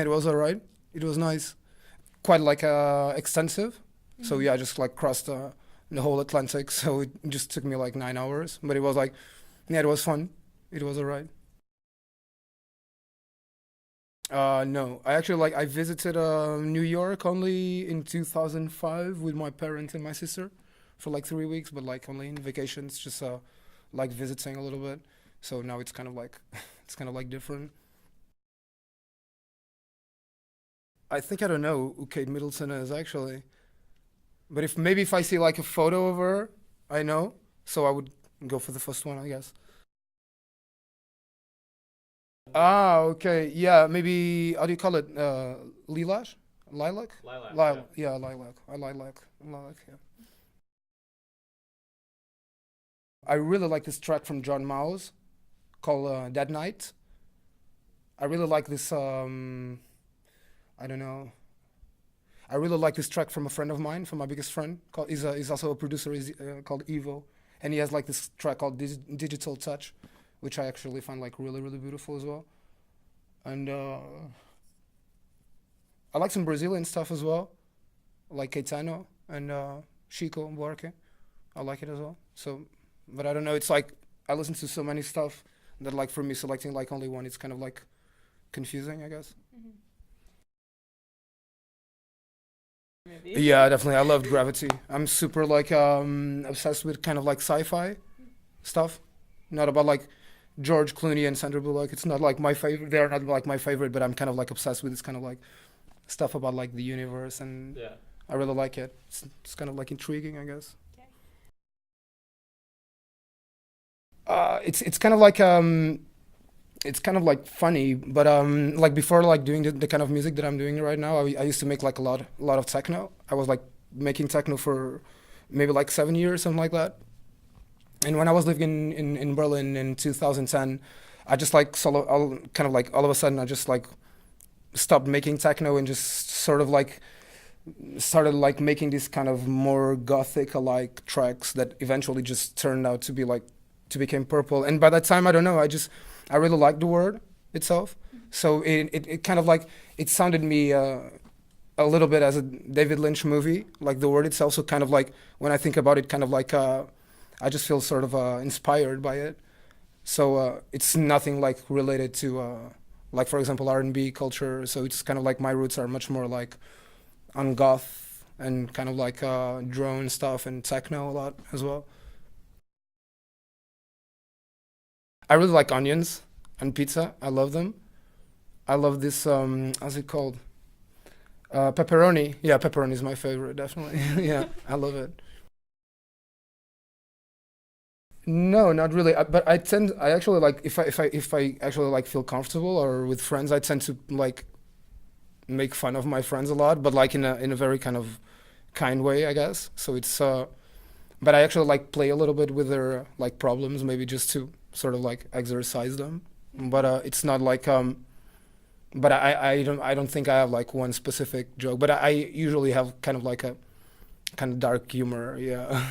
it was alright. It was nice. Quite like extensive. So yeah, I just like crossed the whole Atlantic. So it just took me like 9 hours. But it was like, yeah, it was fun. It was alright. No, I actually like I visited New York only in 2005 with my parents and my sister for like 3 weeks, but like only in vacations, just like visiting a little bit. So now it's kind of like it's kind of like different. I think I don't know who Kate Middleton is actually, but if maybe if I see like a photo of her, I know. So I would go for the first one, I guess. Ah, okay, yeah, maybe how do you call it? Lilac, lilac, lilac. Yeah, lilac. I lilac. Yeah. I really like this track from John Miles called "That Night." I really like this. I don't know. I really like this track from a friend of mine, from my biggest friend. He's also a producer. He's called Evo, and he has like this track called Digital Touch, which I actually find like really really beautiful as well. And I like some Brazilian stuff as well, like Caetano and Chico Buarque. I like it as well. So, but I don't know. It's like I listen to so many stuff that like for me selecting like only one, it's kind of like confusing, I guess. Maybe. Yeah, definitely. I loved Gravity. I'm super like obsessed with kind of like sci-fi stuff. Not about like George Clooney and Sandra Bullock. It's not like my favorite. They're not like my favorite, but I'm kind of like obsessed with this kind of like stuff about like the universe, and Yeah. I really like it. It's kind of like intriguing, I guess. It's kind of like it's kind of like funny, but like before like doing the kind of music that I'm doing right now, I used to make like a lot of techno. I was like making techno for maybe like 7 years, something like that. And when I was living in Berlin in 2010, I just like kind of like all of a sudden I just like stopped making techno and just sort of like started like making these kind of more gothic alike tracks that eventually just turned out to be like to become purple. And by that time, I don't know, I really liked the word itself. So it kind of like it sounded me a little bit as a David Lynch movie, like the word itself. So kind of like when I think about it, kind of like I just feel sort of inspired by it. So it's nothing like related to like for example R&B culture. So it's kind of like my roots are much more like on goth and kind of like drone stuff and techno a lot as well. I really like onions on pizza. I love them. I love this how's it called? Pepperoni. Yeah, pepperoni is my favorite, definitely. Yeah, I love it. No, not really. But I actually like if I actually like feel comfortable or with friends, I tend to like make fun of my friends a lot, but like in a very kind of kind way, I guess. So it's but I actually like play a little bit with their like problems, maybe just to sort of like exercise them. But it's not like but I don't think I have like one specific joke, but I usually have kind of like a kind of dark humor, yeah.